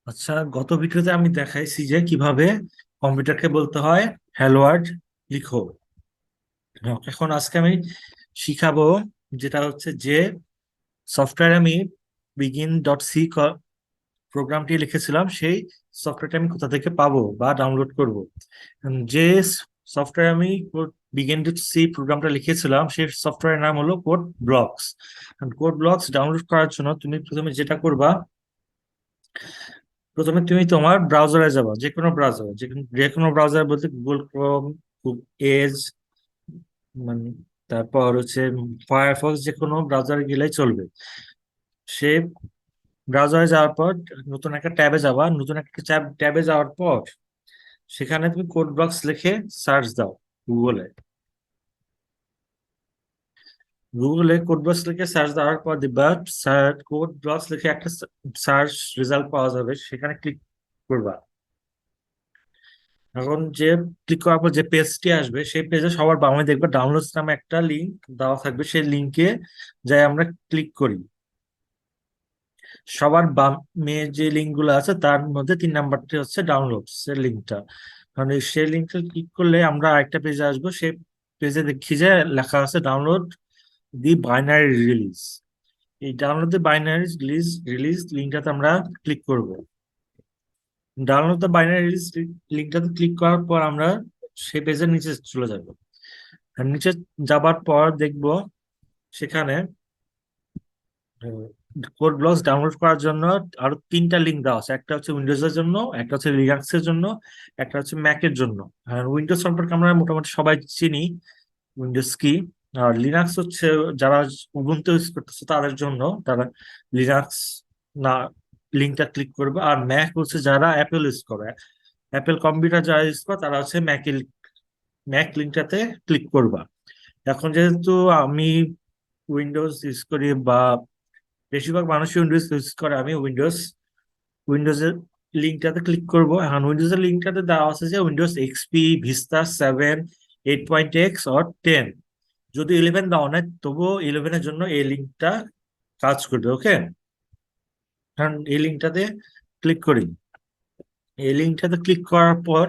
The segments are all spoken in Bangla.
আচ্ছা, গত ভিডিওতে আমি দেখাইছি যে কিভাবে কম্পিউটারকে বলতে হয় হ্যালো ওয়ার্ল্ড লিখো। এখন আজকে আমি শিখাবো যেটা হচ্ছে যে সফটওয়্যার আমি বিগিন ডট সি প্রোগ্রামটি লিখেছিলাম, সেই সফটওয়্যারটা আমি কোথা থেকে পাবো বা ডাউনলোড করব। যে সফটওয়্যার আমি বিগিন ডট সি প্রোগ্রামটা লিখেছিলাম সেই সফটওয়্যারের নাম হলো code blocks. Code blocks download করার জন্য তুমি প্রথমে যেটা করবা, প্রথমে তুমি তোমার ব্রাউজারে যাবা, যে কোনো ব্রাউজারে, যে কোনো ব্রাউজার বলতে গুগল ক্রোম, এজ, মানে তারপর হচ্ছে ফায়ারফক্স, যে কোনো ব্রাউজারে গেলেই চলবে। সে ব্রাউজারে যাওয়ার পর নতুন একটা ট্যাবে যাবা, নতুন একটা ট্যাবে যাওয়ার পর সেখানে তুমি কোড ব্লকস লিখে সার্চ দাও গুগলে। গুগলে কোড ব্লকস লিখে সার্চ দেওয়ার পর দিবা কোড ব্লকস লিখে একটা সার্চ রেজাল্ট পাওয়া যাবে, সেখানে ক্লিক করবা। এখন যে ক্লিক করার পর যে পেজটি আসবে সেই পেজে সবার বামে দেখবে ডাউনলোডস নামে একটা লিঙ্ক দেওয়া থাকবে, সেই লিঙ্কে যাই আমরা ক্লিক করি। সবার বামে যে লিঙ্ক গুলো আছে তার মধ্যে 3 নাম্বারটি হচ্ছে ডাউনলোডস এর লিঙ্কটা। কারণ সেই লিঙ্কটা ক্লিক করলে আমরা আরেকটা পেজে আসবো, সেই পেজে দেখি যে লেখা আছে ডাউনলোড দি বাইনারি রিলিজ। এই download the binary release release লিঙ্কটাতে আমরা ক্লিক করব। ডাউনলোড দ্য বাইনারি রিলিজ লিঙ্কটাতে ক্লিক করার পর আমরা সেই পেজের নিচে চলে যাব। আর নিচে যাবার পর দেখব সেখানে কোড ব্লকস ডাউনলোড করার জন্য আরো 3টা লিঙ্ক দেওয়া আছে। একটা হচ্ছে উইন্ডোজের জন্য, একটা হচ্ছে লিনাক্সের জন্য, একটা হচ্ছে ম্যাকের জন্য। আর উইন্ডোজ সম্পর্কে আমরা মোটামুটি সবাই চিনি, উইন্ডোজ কি। আর লিনাক্স হচ্ছে যারা উবুন্টু ইউজ করতেছে তাদের জন্য, তারা লিনাক্স না লিঙ্কটা ক্লিক করবে। আর ম্যাক হচ্ছে যারা অ্যাপেল ইউজ করে, অ্যাপেল কম্পিউটার যারা ইউজ করে তারা হচ্ছে ম্যাক লিঙ্কটাতে ক্লিক করবা। এখন যেহেতু আমি উইন্ডোজ ইউজ করি, বা বেশিরভাগ মানুষই উইন্ডোজ ইউজ করে, আমি উইন্ডোজের লিঙ্কটাতে ক্লিক করব। এখন উইন্ডোজের লিঙ্কটাতে দেওয়া আছে যে Windows XP, vista 7, 8.x or 10। যদি 11 দেওয়া নাই তবুও 11-এর জন্য এই লিঙ্কটা কাজ করবে। ওকে, কারণ এই লিঙ্কটাতে ক্লিক করি। এই লিঙ্কটাতে ক্লিক করার পর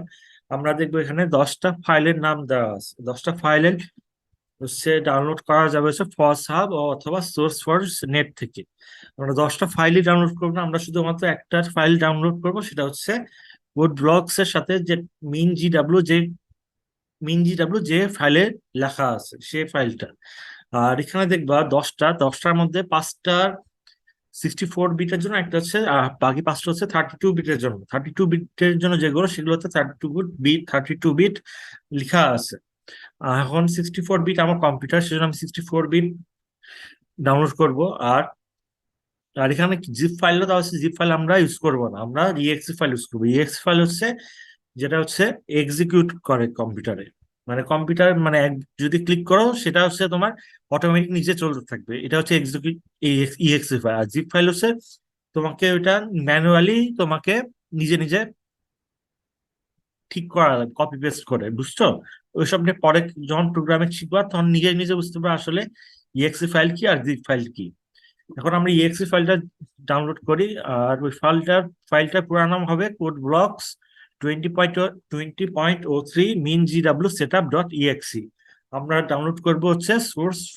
আমরা দেখবো এখানে 10টা ফাইলের নাম দেওয়া আছে। 10টা ফাইলের হচ্ছে ডাউনলোড করা যাবে হচ্ছে ফস হাব অথবা সোর্স ফর নেট থেকে। আমরা 10টা ফাইলই ডাউনলোড করবো না, আমরা শুধুমাত্র একটা ফাইল ডাউনলোড করব, সেটা হচ্ছে কোড ব্লকস এর সাথে যে মিন জিডাব্লিউ যে ফাইলে লেখা আছে সেই ফাইলটা। আর এখানে দেখবা দশটার মধ্যে 5টা 64 বিটের জন্য, একটা হচ্ছে বাকি 5টা হচ্ছে 32 বিটের জন্য। 32 বিটের জন্য যেগুলো, সেগুলো হচ্ছে 32 বিট লেখা আছে। এখন 64 বিট আমার কম্পিউটার, সেজন্য আমি 64 বিট ডাউনলোড করব। আর আর এখানে জিপ ফাইলও দেওয়া আছে, জিপ ফাইল আমরা ইউজ করবো না, আমরা ইএক্সি ফাইল ইউজ করবো। ইএক্সি ফাইল হচ্ছে যেটা হচ্ছে এক্সিকিউট করে কম্পিউটারে, মানে কম্পিউটার মানে যদি ক্লিক করো সেটা হচ্ছে তোমার অটোমেটিক নিচে চলতে থাকবে, এটা হচ্ছে এক্সিকিউট ইএক্সি ফাইল। আর জিপ ফাইল হচ্ছে তোমাকে ওইটা ম্যানুয়ালি তোমাকে নিজে নিজে ঠিক করা লাগবে, কপি পেস্ট করে, বুঝছো? ওইসব নিয়ে পরে যখন প্রোগ্রামিং শিখবা তখন নিজে নিজে বুঝতে পারবে আসলে ইএক্সি ফাইল কি আর জিপ ফাইল কি। এখন আমরা ইএক্সি ফাইলটা ডাউনলোড করি। আর ওই ফাইলটার পুরো নাম হবে code blocks 20.03 min GW set up dot EXE. আমরা ডাউনলোড করব হচ্ছে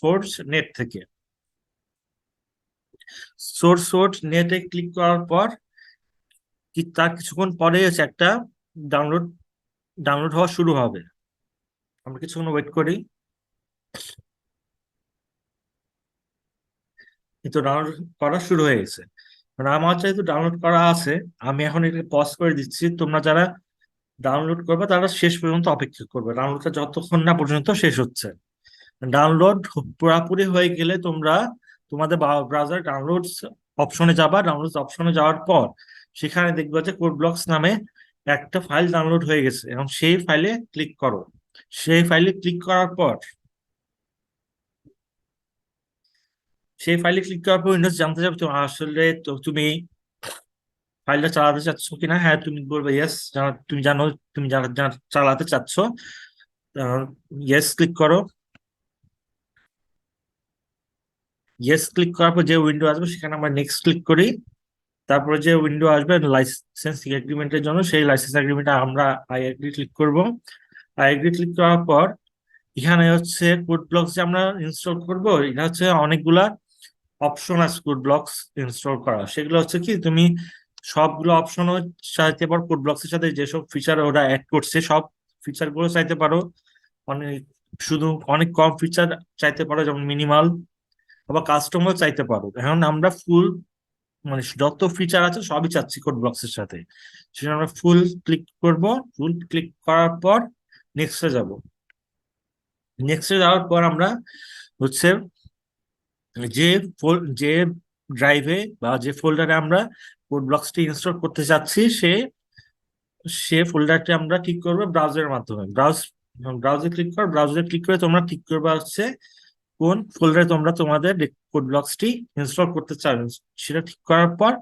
সোর্স নেট থেকে। সোর্স নেটে ক্লিক করার পর তার কিছুক্ষণ পরে হচ্ছে একটা ডাউনলোড ডাউনলোড হওয়া শুরু হবে। আমরা কিছুক্ষণ ওয়েট করি। কিন্তু ডাউনলোড করা শুরু হয়ে গেছে। মানে আমার যেহেতু ডাউনলোড করা আছে, আমি এখন এটা পজ করে দিচ্ছি। তোমরা যারা ডাউনলোড করবে তারা শেষ পর্যন্ত অপেক্ষা করবে, ডাউনলোডটা যতক্ষণ না পর্যন্ত শেষ হচ্ছে। ডাউনলোড পুরোপুরি হয়ে গেলে তোমরা তোমাদের ব্রাউজার ডাউনলোডস অপশনে যাবা। ডাউনলোডস অপশনে যাওয়ার পর সেখানে দেখবে যে কোড ব্লকস নামে একটা ফাইল ডাউনলোড হয়ে গেছে, এবং সেই ফাইলে ক্লিক করো। সেই ফাইলে ক্লিক করার পর উইন্ডোজ জানতে চাবে তো আসলে তুমি ফাইলটা চালাতে চাচ্ছ কিনা। হ্যাঁ, তুমি বলবে ইয়েস, তুমি জানো, তুমি চালাতে চাচ্ছ। ইয়েস ক্লিক করো। ইয়েস ক্লিক করার পর যে উইন্ডো আসবে সেখানে আমরা নেক্সট ক্লিক করি। তারপরে যে উইন্ডো আসবে লাইসেন্স এগ্রিমেন্টের জন্য, সেই লাইসেন্স এগ্রিমেন্টে আমরা আই এগ্রি ক্লিক করব। আই এগ্রি ক্লিক করার পর এখানে হচ্ছে কোড ব্লকস যে আমরা ইনস্টল করব, এটা হচ্ছে অনেকগুলা অপশন আছে কোড ব্লকস ইনস্টল করা। সেগুলো হচ্ছে কি, তুমি সবগুলো অপশনও চাইতে পারো, কোড ব্লকস এর সাথে যেসব ফিচার ওরা অ্যাড করছে সব ফিচার গুলো চাইতে পারো। অনেক, শুধু অনেক কম ফিচার চাইতে পারো, যেমন মিনিমাল। আবার কাস্টমও চাইতে পারো। এখন আমরা ফুল, মানে যত ফিচার আছে সবই চাচ্ছি কোড ব্লকস এর সাথে। সেটা আমরা ফুল ক্লিক করব। ফুল ক্লিক করার পর নেক্সটে যাব। নেক্সটে যাওয়ার পর আমরা হচ্ছে যে যে ড্রাইভে বা যে ফোল্ডারে আমরা কোড ব্লকসটি ইনস্টল করতে চাচ্ছি, সে ফোল্ডারটি আমরা ঠিক করবো ব্রাউজারের মাধ্যমে। ব্রাউজারে ক্লিক কর। ব্রাউজারে ক্লিক করে তোমরা ঠিক করবে হচ্ছে কোন ফোল্ডারে তোমরা তোমাদের কোড ব্লকসটি ইনস্টল করতে চাও। সেটা ঠিক করার পর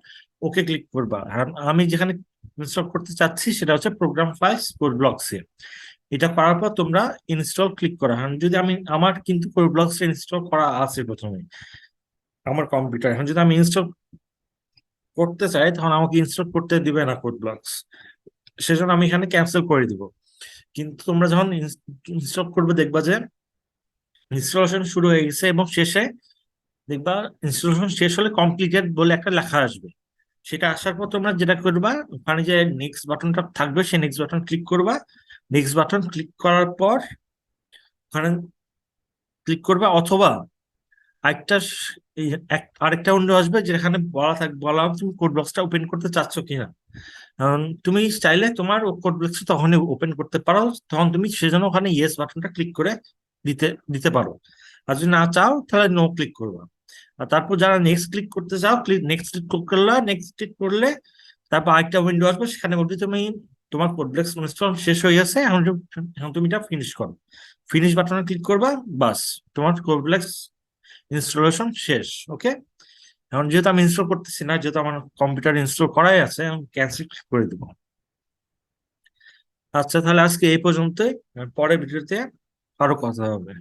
ওকে ক্লিক করবা। আর আমি যেখানে ইনস্টল করতে চাচ্ছি সেটা হচ্ছে প্রোগ্রাম ফাইলস কোড ব্লকসে। এটা করার পর তোমরা ইনস্টল ক্লিক করা। যদি আমি, আমার কিন্তু কোড ব্লকস ইনস্টল করা আছে প্রথমে আমার কম্পিউটার। এখন যদি আমি ইনস্টল করতে চাই তখন আমাকে ইনস্টল করতে দিবে না কোড ব্লকস, সেজন্য আমি এখানে ক্যান্সেল করে দিব। কিন্তু তোমরা যখন ইনস্টল করবে দেখবা যে ইনস্টলেশন শুরু হয়ে গেছে এবং শেষে দেখবা ইনস্টলেশন শেষ হলে কমপ্লিটেড বলে একটা লেখা আসবে। সেটা আসার পর তোমরা যেটা করবা, ওখানে যে নেক্সট বাটনটা থাকবে সেই নেক্সট বাটন ক্লিক করবা। নেক্সট বাটন ক্লিক করার পর ওখানে ক্লিক করবা, অথবা আরেকটা আরেকটা উইন্ডো আসবে যেখানে বলা হবে তুমি কোড বক্সটা ওপেন করতে চাচ্ছ কিনা। কারণ তুমি চাইলে তোমার কোড বক্স তখনই ওপেন করতে পারো, তখন তুমি সেজন্য ওখানে ইয়েস বাটনটা ক্লিক করে দিতে দিতে পারো। আর যদি না চাও তাহলে নো ক্লিক করবা। আর তারপর যারা নেক্সট ক্লিক করতে চাও, নেক্সট ক্লিক করলে, নেক্সট ক্লিক করলে তারপর আরেকটা উইন্ডো আসবে, সেখানে বলবে তুমি তোমার কোডপ্লেক্স ইনস্টল শেষ হয়ে গেছে, এখন তুমি এটা ফিনিশ করো। ফিনিশ বাটনে ক্লিক করবা, বাস, তোমার কোডপ্লেক্স ইনস্টলেশন শেষ। ওকে, এখন যেহেতু আমি ইনস্টল করতেছি না, যেহেতু আমার কম্পিউটার ইনস্টল করাই আছে, আমি ক্যান্সেল করে দেবো। আচ্ছা, তাহলে আজকে এই পর্যন্তই। পরের ভিডিওতে আরো কথা হবে।